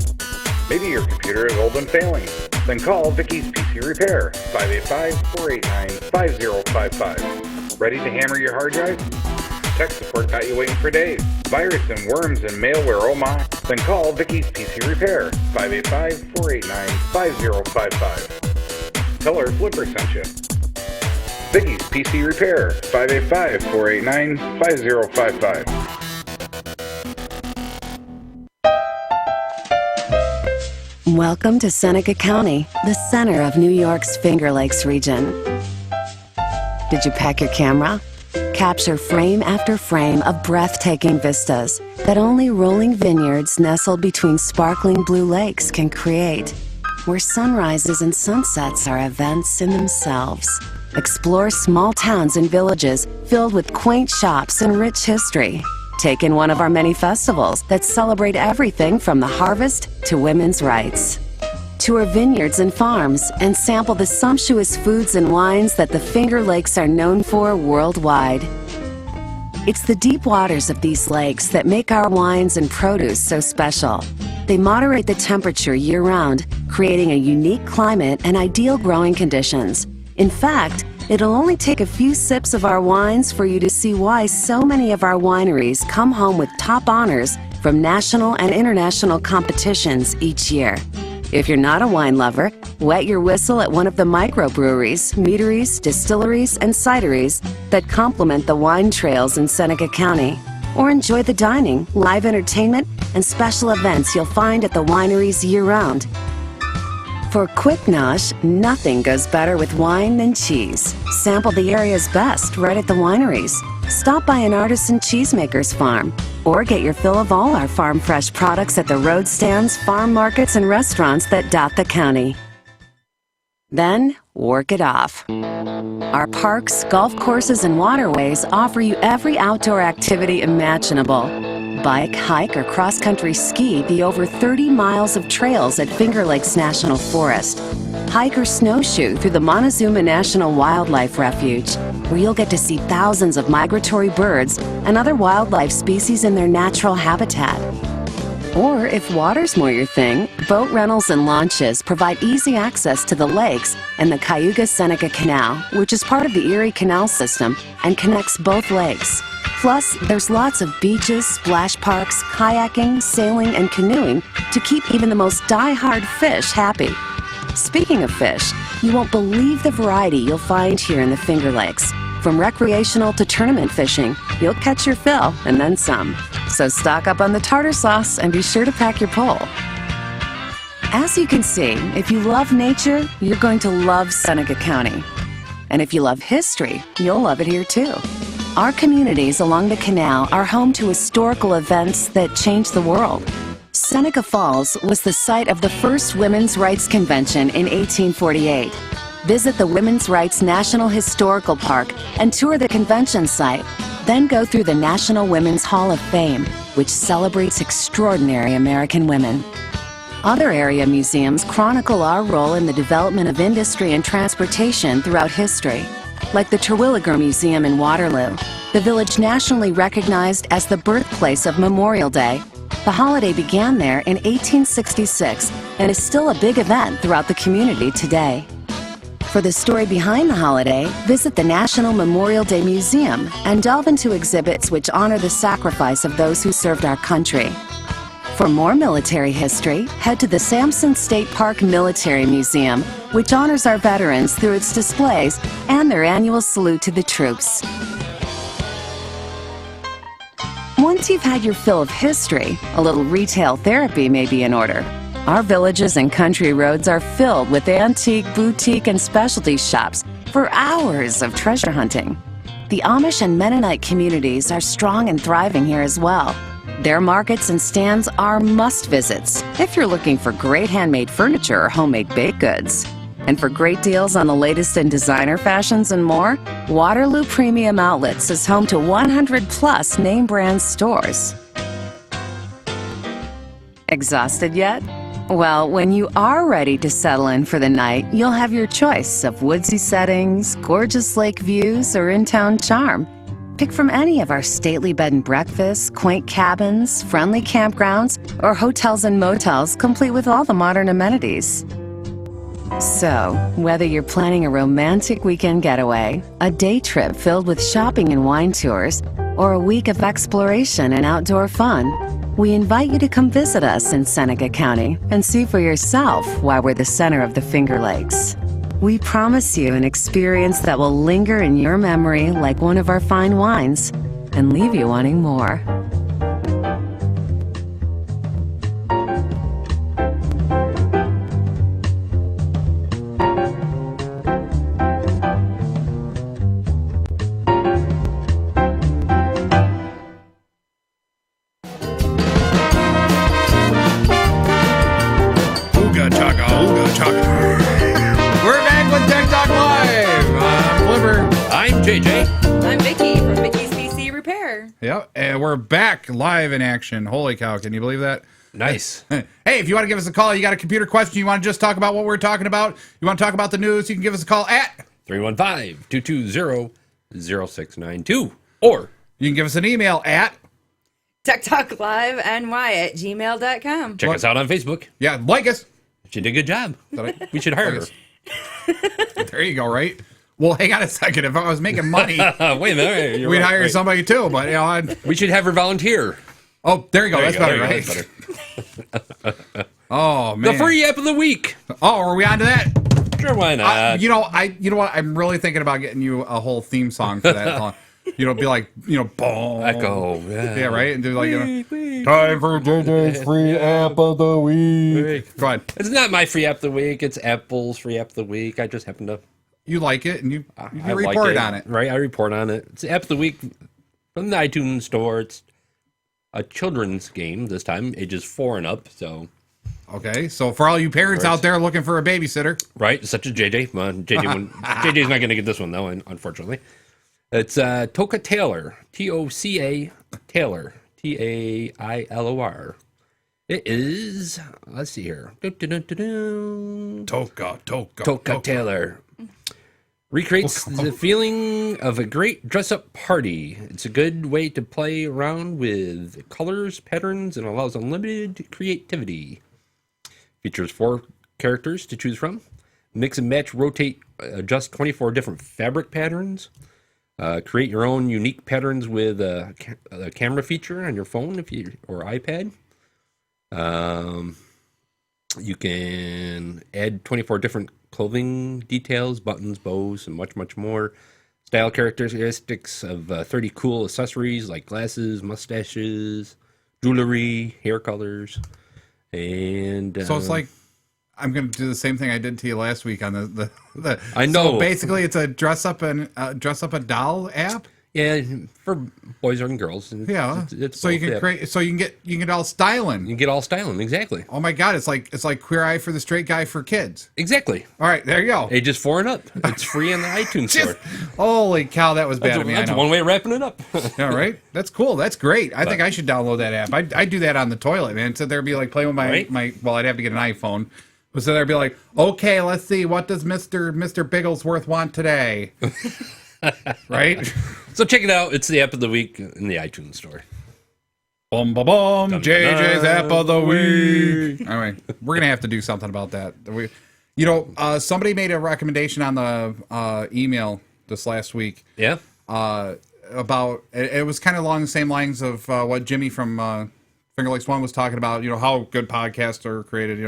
Maybe your computer is old and failing. Then call Vicky's PC Repair, 585-489-5055. Ready to hammer your hard drive? Tech support got you waiting for days. Virus and worms and malware, oh my. Then call Vicky's PC Repair, 585-489-5055. Tell her Flipper sent you. Vicky's PC Repair, 585-489-5055. Welcome to Seneca County, the center of New York's Finger Lakes region. Did you pack your camera? Capture frame after frame of breathtaking vistas that only rolling vineyards nestled between sparkling blue lakes can create, where sunrises and sunsets are events in themselves. Explore small towns and villages filled with quaint shops and rich history. Take in one of our many festivals that celebrate everything from the harvest to women's rights. Tour vineyards and farms and sample the sumptuous foods and wines that the Finger Lakes are known for worldwide. It's the deep waters of these lakes that make our wines and produce so special. They moderate the temperature year-round, creating a unique climate and ideal growing conditions. In fact, it'll only take a few sips of our wines for you to see why so many of our wineries come home with top honors from national and international competitions each year. If you're not a wine lover, wet your whistle at one of the microbreweries, meaderies, distilleries, and cideries that complement the wine trails in Seneca County. Or enjoy the dining, live entertainment, and special events you'll find at the wineries year-round. For quick nosh, nothing goes better with wine than cheese. Sample the area's best right at the wineries. Stop by an artisan cheesemaker's farm. Or get your fill of all our farm fresh products at the road stands, farm markets, and restaurants that dot the county. Then, work it off. Our parks, golf courses, and waterways offer you every outdoor activity imaginable. Bike, hike, or cross-country ski the over 30 miles of trails at Finger Lakes National Forest. Hike or snowshoe through the Montezuma National Wildlife Refuge, where you'll get to see thousands of migratory birds and other wildlife species in their natural habitat. Or if water's more your thing, boat rentals and launches provide easy access to the lakes and the Cayuga-Seneca Canal, which is part of the Erie Canal system and connects both lakes. Plus, there's lots of beaches, splash parks, kayaking, sailing, and canoeing to keep even the most die-hard fish happy. Speaking of fish, you won't believe the variety you'll find here in the Finger Lakes. From recreational to tournament fishing, you'll catch your fill and then some. So stock up on the tartar sauce and be sure to pack your pole. As you can see, if you love nature, you're going to love Seneca County. And if you love history, you'll love it here too. Our communities along the canal are home to historical events that changed the world. Seneca Falls was the site of the first Women's Rights Convention in 1848. Visit the Women's Rights National Historical Park and tour the convention site. Then go through the National Women's Hall of Fame, which celebrates extraordinary American women. Other area museums chronicle our role in the development of industry and transportation throughout history, like the Terwilliger Museum in Waterloo, the village nationally recognized as the birthplace of Memorial Day. The holiday began there in 1866 and is still a big event throughout the community today. For the story behind the holiday, visit the National Memorial Day Museum and delve into exhibits which honor the sacrifice of those who served our country. For more military history, head to the Sampson State Park Military Museum, which honors our veterans through its displays and their annual salute to the troops. Once you've had your fill of history, a little retail therapy may be in order. Our villages and country roads are filled with antique, boutique, and specialty shops for hours of treasure hunting. The Amish and Mennonite communities are strong and thriving here as well. Their markets and stands are must-visits if you're looking for great handmade furniture or homemade baked goods. And for great deals on the latest in designer fashions and more, Waterloo Premium Outlets is home to 100-plus name brand stores. Exhausted yet? Well, when you are ready to settle in for the night, you'll have your choice of woodsy settings, gorgeous lake views, or in-town charm. Pick from any of our stately bed and breakfasts, quaint cabins, friendly campgrounds, or hotels and motels complete with all the modern amenities. So, whether you're planning a romantic weekend getaway, a day trip filled with shopping and wine tours, or a week of exploration and outdoor fun, we invite you to come visit us in Seneca County and see for yourself why we're the center of the Finger Lakes. We promise you an experience that will linger in your memory like one of our fine wines and leave you wanting more. Ooga chaka, ooga chaka. We're back with Tech Talk Live. I'm Clipper. I'm JJ. I'm Vicki from Vicki's PC Repair. Yep, and we're back live in action. Holy cow, can you believe that? Nice. Hey, if you want to give us a call, you got a computer question, you want to just talk about what we're talking about, you want to talk about the news, you can give us a call at 315-220-0692. Or you can give us an email at TechTalkLiveNY@gmail.com. check us out on Facebook. yeah, like us. She did a good job. We should hire her. There you go, right? Well, hang on a second. If I was making money, Wait a minute. You're we'd right, hire right. somebody too. But you know, We should have her volunteer. oh, there you go. There That's you go, better, there you go, right? that's better. Oh man. The free app of the week. Oh, are we on to that? Sure, why not? You know what? I'm really thinking about getting you a whole theme song for that. Be like, boom. Echo. Yeah, right? And do like, time for JJ's free app of the week. Go ahead. It's not my free app of the week. It's Apple's free app of the week. I just happen to You like it, and you I report like on it. Right, I report on it. It's the app of the week from the iTunes store. It's a children's game this time, ages 4 and up. So, Okay, so for all you parents out there looking for a babysitter, right, such as JJ. JJ's not going to get this one though, unfortunately. It's Toca Taylor, Toca Taylor, Tailor. It is. Let's see here. Toca Taylor. Recreates the feeling of a great dress-up party. It's a good way to play around with colors, patterns, and allows unlimited creativity. Features 4 characters to choose from. Mix and match, rotate, adjust 24 different fabric patterns. Create your own unique patterns with a camera feature on your phone or iPad. You can add 24 different clothing details, buttons, bows, and much, much more. Style characteristics of 30 cool accessories like glasses, mustaches, jewelry, hair colors, and so it's like I'm going to do the same thing I did to you last week on the I know. So basically, it's a dress up a doll app. Yeah, for boys and girls. Yeah. It's so you can create. So you can get all styling. You can get all styling, exactly. Oh my God! It's like Queer Eye for the straight guy for kids. Exactly. All right, there you go. Ages 4 and up. It's free on the iTunes store. Holy cow, that was bad of me. That's I know. one way of wrapping it up. Yeah, right. That's cool. That's great. I think I should download that app. I do that on the toilet, man. Sit there and be like playing with my. Well, I'd have to get an iPhone. But sit there and be like, okay, let's see, what does Mr. Bigglesworth want today? Right. So check it out. It's the app of the week in the iTunes store. Boom, boom, boom. JJ's app of the week. All right. We're going to have to do something about that. Somebody made a recommendation on the email this last week. Yeah. About, it was kind of along the same lines of what Jimmy from Finger Lakes One was talking about, how good podcasts are created.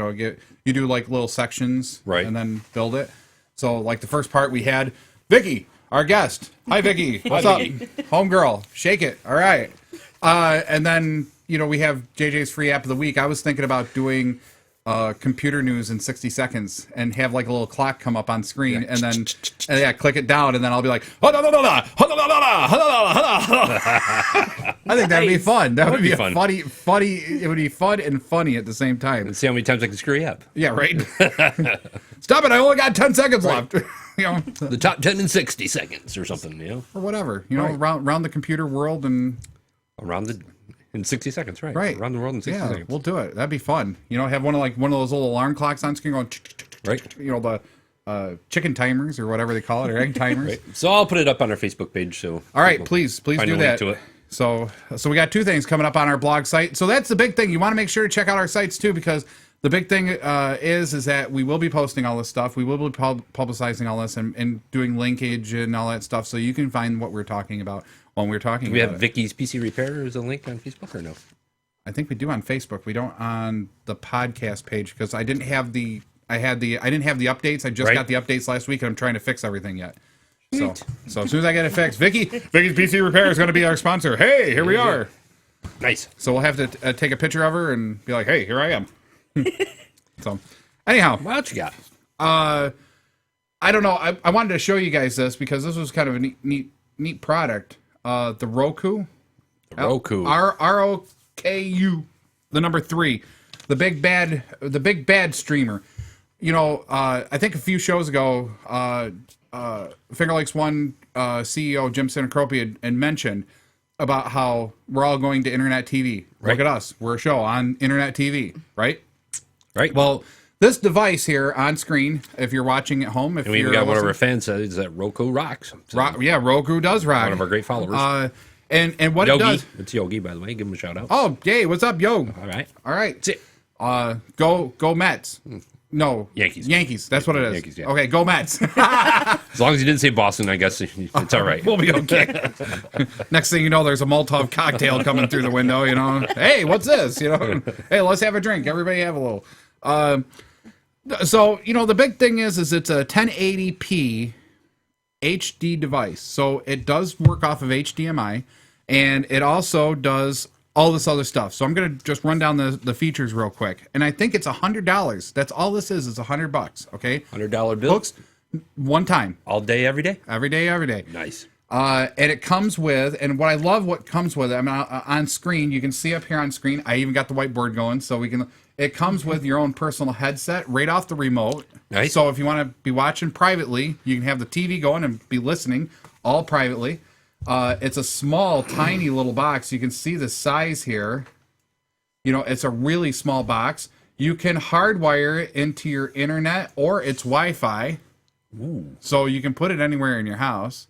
You do like little sections. Right. And then build it. So like the first part we had Vicki, our guest. Hi, Vicki. What's up? Homegirl. Shake it. All right. And then, we have JJ's free app of the week. I was thinking about doing computer news in 60 seconds and have like a little clock come up on screen and then click it down and then I'll be like, I think that'd be fun. That would be fun. funny. It would be fun and funny at the same time. Let's see how many times I can screw you up. Yeah, right. Stop it. I only got 10 seconds left. The top 10 in 60 seconds or something, or whatever, around the computer world and in 60 seconds, right? Right. Around the world in 60 seconds. We'll do it. That'd be fun. Have one of those little alarm clocks on screen going, right? chicken timers or whatever they call it, or egg timers. Right. So I'll put it up on our Facebook page. So all right, please do that. To it. So we got 2 things coming up on our blog site. So that's the big thing. You want to make sure to check out our sites too, because the big thing is that we will be posting all this stuff. We will be publicizing all this and doing linkage and all that stuff, so you can find what we're talking about when we're talking. Do we about have Vicky's PC Repair as a link on Facebook or no? I think we do on Facebook. We don't on the podcast page because I didn't have the updates. I just got the updates last week, and I'm trying to fix everything yet. So as soon as I get it fixed, Vicky's PC Repair is going to be our sponsor. Hey, here we are. Nice. So we'll have to take a picture of her and be like, hey, here I am. So anyhow, What you got? I don't know. I wanted to show you guys this because this was kind of a neat product. The Roku. Roku. ROKU, the number 3, the big bad streamer. You know, I think a few shows ago, Finger Lakes One CEO Jim Sinacropi had mentioned about how we're all going to internet TV. Right. Look at us, we're a show on internet TV, right? Right. Well, this device here on screen, if you're watching at home, if and we you're even got one of listening- our fans says that Roku rocks. So yeah, Roku does rock. one of our great followers. And what Yogi. it does. It's Yogi, by the way. Give him a shout out. Oh, yay! What's up, yo? All right. All right. That's it. Go Mets. No, Yankees. Yankees. That's what it is. Yankees, yeah. Okay, go Mets. As long as you didn't say Boston, I guess it's all right. We'll be okay. Next thing you know, there's a Molotov cocktail coming through the window. You know, hey, what's this? You know, hey, let's have a drink. Everybody have a little. So you know, the big thing is it's a 1080p HD device. So it does work off of HDMI, and it also does all this other stuff. So I'm going to just run down the features real quick. And I think it's $100. That's all this is $100, okay? $100 bill? Books, one time. All day, every day? Every day, every day. Nice. And it comes with, and what I love what comes with it, I mean, on screen, you can see up here on screen, I even got the whiteboard going, so we can, it comes with your own personal headset right off the remote. Nice. So if you want to be watching privately, you can have the TV going and be listening all privately. It's a small, tiny little box. You can see the size here. You know, it's a really small box. You can hardwire it into your internet or its Wi-Fi. Ooh. So you can put it anywhere in your house.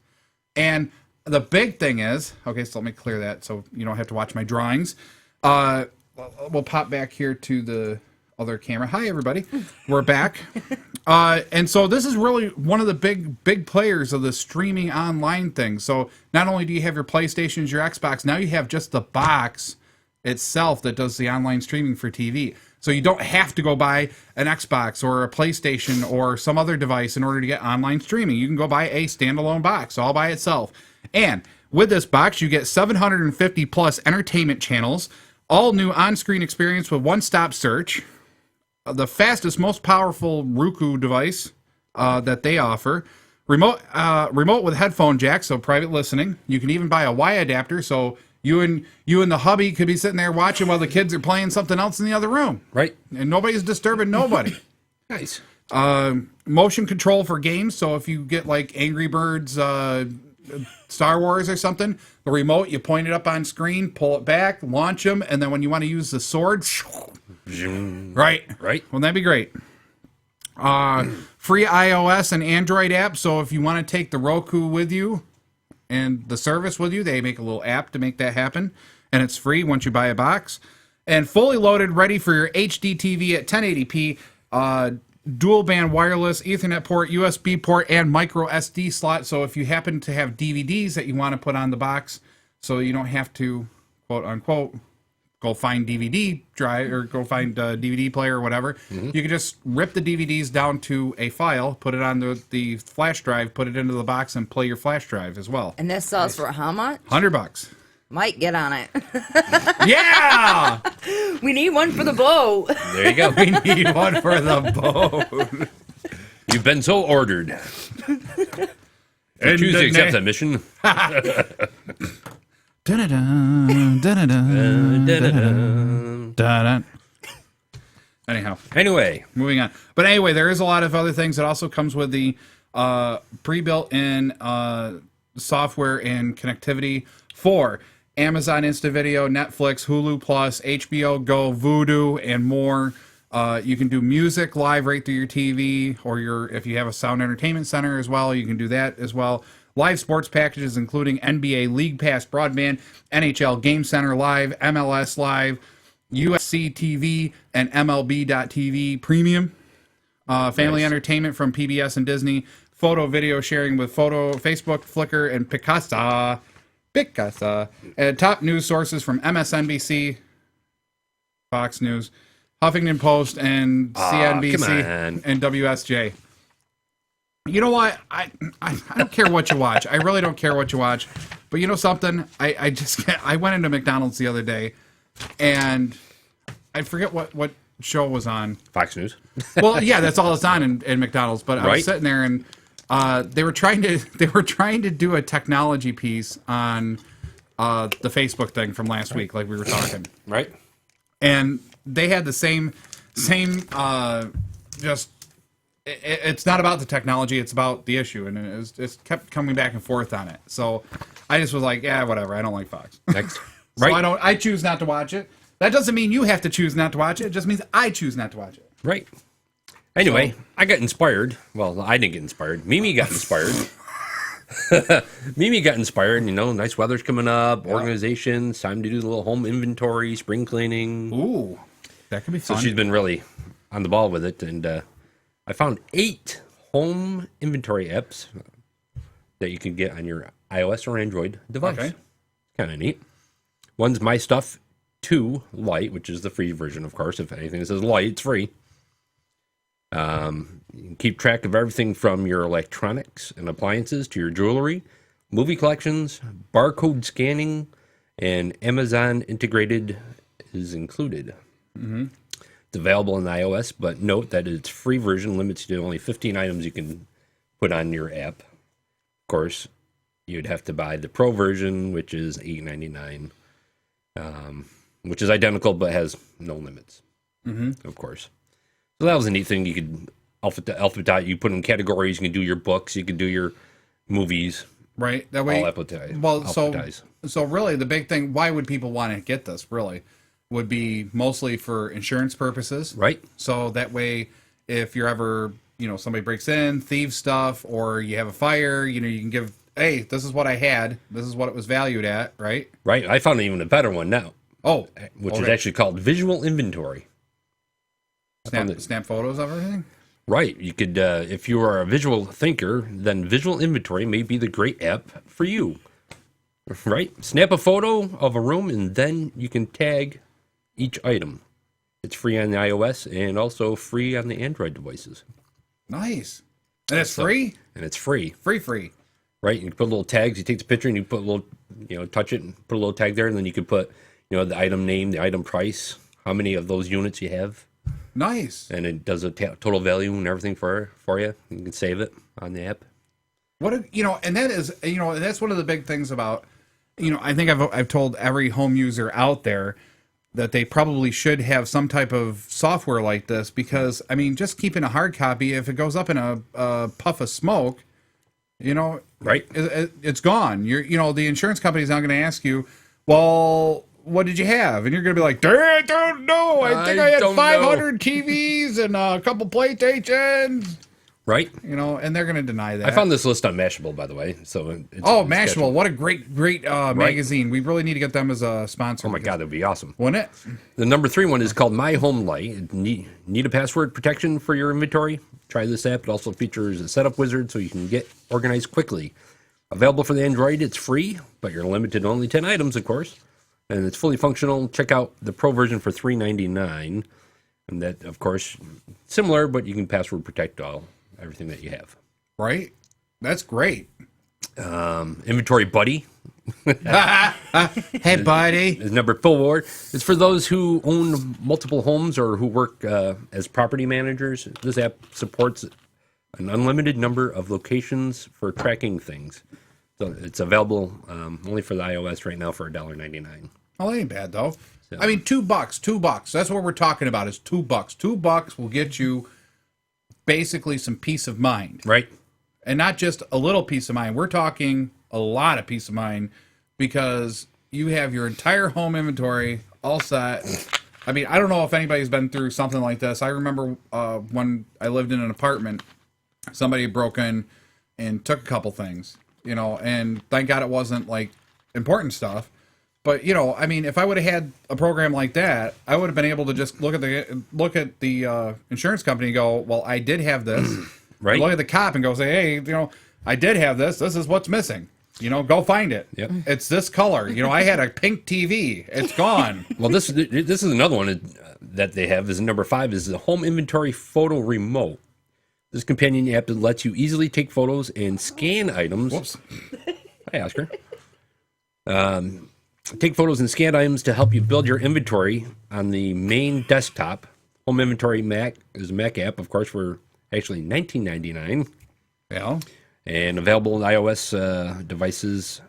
And the big thing is, okay, so let me clear that so you don't have to watch my drawings. We'll pop back here to the other camera. Hi, everybody. We're back. And so this is really one of the big players of the streaming online thing. So not only do you have your PlayStations, your Xbox, now you have just the box itself that does the online streaming for TV. So you don't have to go buy an Xbox or a PlayStation or some other device in order to get online streaming. You can go buy a standalone box all by itself. And with this box, you get 750 plus entertainment channels, all new on-screen experience with one-stop search, the fastest, most powerful Roku device that they offer, remote with headphone jack, so private listening. You can even buy a Y adapter, so you and the hubby could be sitting there watching while the kids are playing something else in the other room. Right. And nobody's disturbing nobody. Nice. Motion control for games, so if you get like Angry Birds, Star Wars or something, the remote, you point it up on screen, pull it back, launch them, and then when you want to use the sword, right. Wouldn't that be great? Free iOS and Android app, so if you want to take the Roku with you and the service with you, they make a little app to make that happen, and it's free once you buy a box. And fully loaded, ready for your HD TV at 1080p, dual band wireless, Ethernet port, USB port, and micro SD slot. So if you happen to have DVDs that you want to put on the box, so you don't have to, quote unquote, go find DVD drive or go find a DVD player or whatever, you can just rip the DVDs down to a file, put it on the flash drive, put it into the box, and play your flash drive as well. And this sells for how much? $100. Might get on it. Yeah! We need one for the boat. There you go. We need one for the boat. You've been so ordered. And Tuesday accepts that mission. Anyhow, Anyway, moving on. But anyway, there is a lot of other things that also comes with the pre-built-in software and connectivity for Amazon Instant Video, Netflix, Hulu Plus, HBO Go, Vudu, and more. You can do music live right through your TV, or if you have a sound entertainment center as well, you can do that as well. Live sports packages including NBA League Pass broadband, NHL Game Center Live, MLS Live, UFC TV, and MLB.TV Premium. Family entertainment from PBS and Disney. Photo video sharing with Facebook, Flickr, and Picasa. And top news sources from MSNBC, Fox News, Huffington Post, and CNBC, and WSJ. You know what? I don't care what you watch. I really don't care what you watch. But you know something? I went into McDonald's the other day, and I forget what show was on. Fox News. Well, yeah, that's all it's on in McDonald's. But I was sitting there, and they were trying to do a technology piece on the Facebook thing from last week, like we were talking. Right. And they had the same just. It's not about the technology; it's about the issue, and it's kept coming back and forth on it. So I just was like, yeah, whatever. I don't like Fox. Next, so I choose not to watch it. That doesn't mean you have to choose not to watch it. It just means I choose not to watch it. Right. Anyway, I got inspired. Well, I didn't get inspired. Mimi got inspired. Mimi got inspired. You know, nice weather's coming up. Organizations, time to do a little home inventory, spring cleaning. Ooh, that could be fun. So she's been really on the ball with it, and I found 8 home inventory apps that you can get on your iOS or Android device. Okay. Kind of neat. One's My Stuff 2 Lite, which is the free version, of course. If anything that says Lite, it's free. You can keep track of everything from your electronics and appliances to your jewelry, movie collections, barcode scanning, and Amazon integrated is included. Mm-hmm. It's available in iOS, but note that its free version limits you to only 15 items you can put on your app. Of course, you'd have to buy the Pro version, which is $8.99, which is identical but has no limits, of course. So that was a neat thing. You could alphabetize. You put in categories. You can do your books. You can do your movies. Right. That way. All alphabetize. Well, so really, the big thing. Why would people want to get this? Really, would be mostly for insurance purposes. Right. So that way, if you're ever, somebody breaks in, thieves stuff, or you have a fire, you can give, hey, this is what I had. This is what it was valued at. Right. Right. I found even a better one now. Oh, which is actually called Visual Inventory. Snap photos of everything? Right. You could, if you are a visual thinker, then Visual Inventory may be the great app for you. Right? Snap a photo of a room, and then you can tag each item. It's free on the iOS and also free on the Android devices. Nice. And it's free? And it's free. Free. Right? You can put little tags. You take the picture and you put a little, touch it and put a little tag there, and then you can put, the item name, the item price, how many of those units you have. Nice. And it does a total value and everything for you. You can save it on the app. And that is, that's one of the big things about, I think I've told every home user out there that they probably should have some type of software like this because, just keeping a hard copy, if it goes up in a puff of smoke, right, it's gone. The insurance company's not going to ask you, well, what did you have? And you're going to be like, I don't know. I think I had 500 TVs and a couple PlayStations. Right. And they're going to deny that. I found this list on Mashable, by the way. So it's Mashable. scheduled. What a great magazine. We really need to get them as a sponsor. Oh, my God. That'd be awesome. Wouldn't it? The number 3 one is called My Home Light. Need a password protection for your inventory? Try this app. It also features a setup wizard so you can get organized quickly. Available for the Android. It's free, but you're limited to only 10 items, of course. And it's fully functional. Check out the Pro version for $3.99. And that, of course, similar, but you can password protect everything that you have. Right? That's great. Inventory Buddy. Hey, buddy. Is number 4. It's for those who own multiple homes or who work as property managers. This app supports an unlimited number of locations for tracking things. So it's available only for the iOS right now for $1.99. Oh, that ain't bad, though. So, $2. That's what we're talking about is $2. $2 will get you basically some peace of mind. Right. And not just a little peace of mind. We're talking a lot of peace of mind because you have your entire home inventory all set. I mean, I don't know if anybody's been through something like this. I remember when I lived in an apartment, somebody broke in and took a couple things, and thank God it wasn't like important stuff. But I mean, if I would have had a program like that, I would have been able to just look at the insurance company and go, well, I did have this. Right. Look at the cop and go say, hey, I did have this. This is what's missing. Go find it. Yep. It's this color. I had a pink TV. It's gone. Well, this is another one that they have. Is number 5 is the Home Inventory Photo Remote. This companion app that lets you easily take photos and scan items. Whoops. Hi, Oscar. Take photos and scan items to help you build your inventory on the main desktop. Home Inventory Mac is a Mac app, of course, for actually $19.99. Yeah. And available on iOS devices.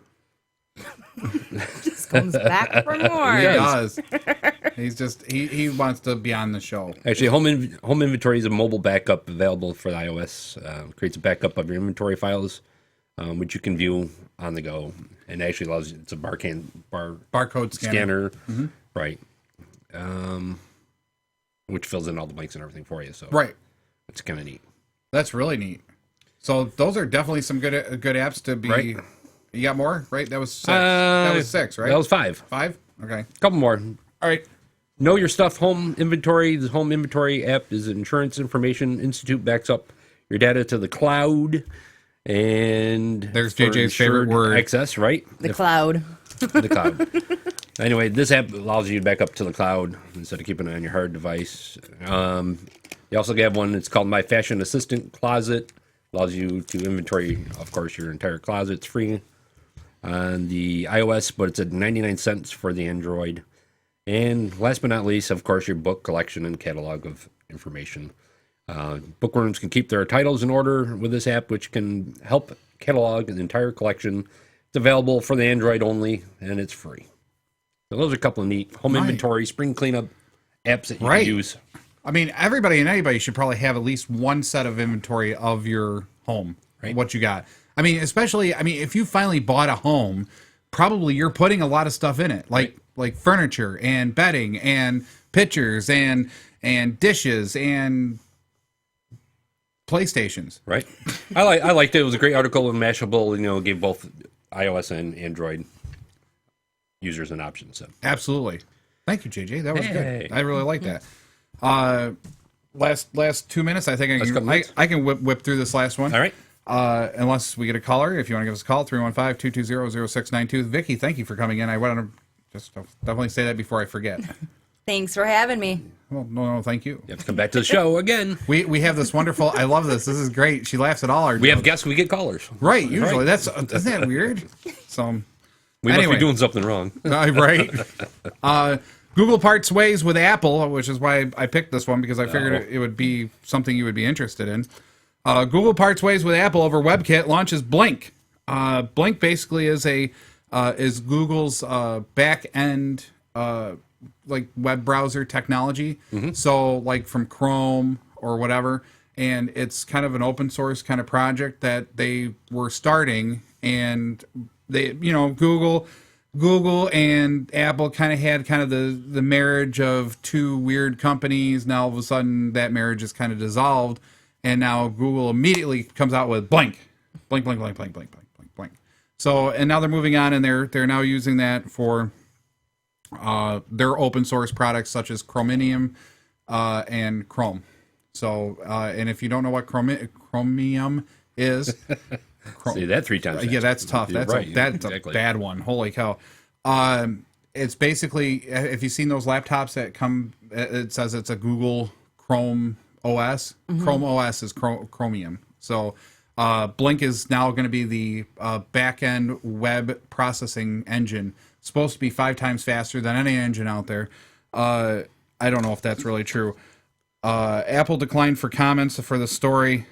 Just comes back for more. He does. He's just he wants to be on the show. Actually, Home Inventory is a mobile backup available for the iOS. Creates a backup of your inventory files, which you can view on the go, and actually allows you. It's a barcode scanner, right? Which fills in all the blanks and everything for you. So right, it's kind of neat. That's really neat. So those are definitely some good apps to be. Right. You got more, right? That was 6. That was 6, right? That was 5. 5? Okay. Couple more. All right. Know Your Stuff Home Inventory. The Home Inventory app is an Insurance Information Institute, backs up your data to the cloud. And there's JJ's favorite word. Access, right? The cloud. The cloud. Anyway, this app allows you to back up to the cloud instead of keeping it on your hard device. You also have one that's called My Fashion Assistant Closet. Allows you to inventory, of course, your entire closet. It's free on the iOS, but it's at 99 cents for the Android. And last but not least, of course, your book collection and catalog of information. Bookworms can keep their titles in order with this app, which can help catalog the entire collection. It's available for the Android only, and it's free. So those are a couple of neat home inventory, spring cleanup apps that you can use. I mean, everybody and anybody should probably have at least one set of inventory of your home, what you got. I mean, especially, if you finally bought a home, probably you're putting a lot of stuff in it, like furniture and bedding and pictures and dishes and PlayStations. Right. I liked it. It was a great article in Mashable. Gave both iOS and Android users an option. So absolutely. Thank you, JJ. That was good. I really like that. Last 2 minutes, I think I can whip through this last one. All right. Unless we get a caller, if you want to give us a call, 315-220-0692. Vicki, thank you for coming in. I want to just definitely say that before I forget. Thanks for having me. Well, no, thank you. You have to come back to the show again. We have this wonderful. I love this. This is great. She laughs at all our. We have guests. We get callers. Right. Usually, isn't that weird? So we must be doing something wrong. Right. Google parts ways with Apple, which is why I picked this one, because I figured it would be something you would be interested in. Google parts ways with Apple over WebKit launches Blink. Blink basically is Google's back end like web browser technology. Mm-hmm. So like from Chrome or whatever, and it's kind of an open source kind of project that they were starting, and they Google and Apple kind of had the marriage of two weird companies. Now all of a sudden that marriage is kind of dissolved, and now Google immediately comes out with Blink. So, and now they're moving on, and they're now using that for their open source products such as Chromium and Chrome. So, and if you don't know what Chromium is. Say that 3 times. Yeah, that's tough. That's right. That's a bad one. Holy cow. It's basically, if you've seen those laptops that come, it says it's a Google Chrome OS. Mm-hmm. Chrome OS is Chromium. So Blink is now going to be the back-end web processing engine. Supposed to be 5 times faster than any engine out there. I don't know if that's really true. Apple declined for comments for the story.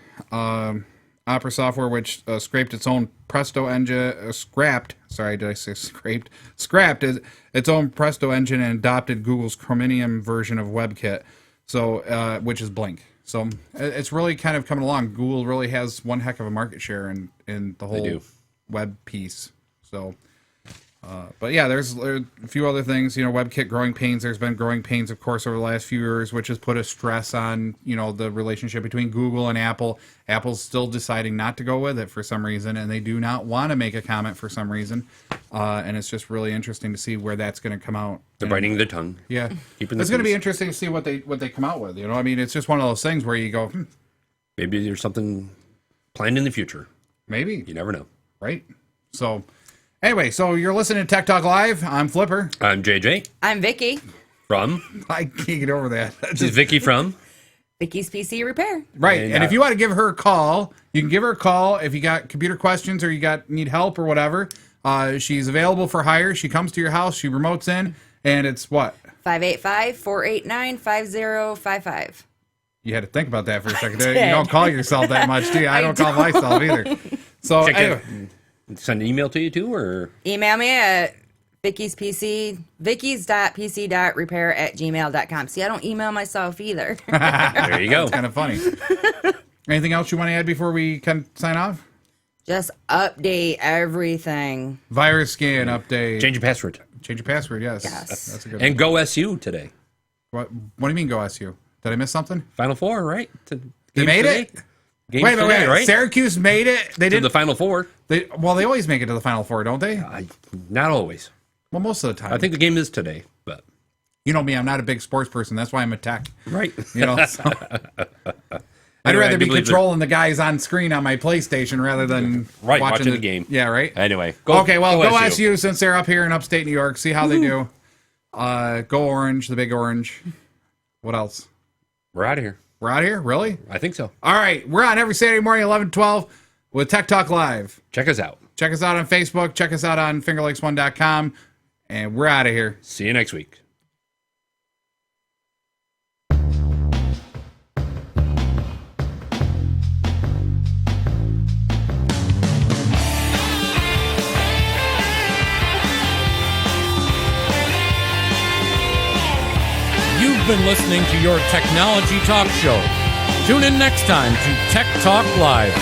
Opera Software, which scraped its own Presto engine, scrapped its own Presto engine and adopted Google's Chromium version of WebKit, so which is Blink. So it's really kind of coming along. Google really has one heck of a market share in the whole web piece. So But yeah, there's a few other things. WebKit growing pains. There's been growing pains, of course, over the last few years, which has put a stress on the relationship between Google and Apple. Apple's still deciding not to go with it for some reason, and they do not want to make a comment for some reason. And it's just really interesting to see where that's going to come out. They're biting their tongue. Yeah, Keeping it's going to be interesting to see what they come out with. I mean, it's just one of those things where you go, maybe there's something planned in the future. Maybe. You never know. Right. So. Anyway, so you're listening to Tech Talk Live. I'm Flipper. I'm JJ. I'm Vicki. From? I can't get over that. This is Vicki from? Vicki's PC Repair. Right. And if you want to give her a call, you can give her a call if you got computer questions or you need help or whatever. She's available for hire. She comes to your house. She remotes in. And it's what? 585-489-5055. You had to think about that for a second. You don't call yourself that much, do you? I don't call myself either. So anyway. Send an email to you too, or email me at vickys.pc.repair@gmail.com. See, I don't email myself either. There you go. It's kind of funny. Anything else you want to add before we can sign off? Just update everything. Virus scan update. Change your password. Change your password, yes. That's a good one. And go SU today. What do you mean go SU? Did I miss something? Final Four, right? They made it? Wait, right? Syracuse made it? They did the Final Four. They always make it to the Final Four, don't they? Not always. Well, most of the time. I think the game is today, but you know me, I'm not a big sports person. That's why I'm a tech. Right. So. I'd rather be controlling the guys on screen on my PlayStation rather than watching the game. Yeah, right? Anyway. Go SU since they're up here in upstate New York. See how they do. Go Orange, the big orange. What else? We're out of here. We're out of here? Really? I think so. All right. We're on every Saturday morning, 11-12 with Tech Talk Live. Check us out. Check us out on Facebook. Check us out on fingerlakes1.com. And we're out of here. See you next week. You've been listening to your technology talk show. Tune in next time to Tech Talk Live.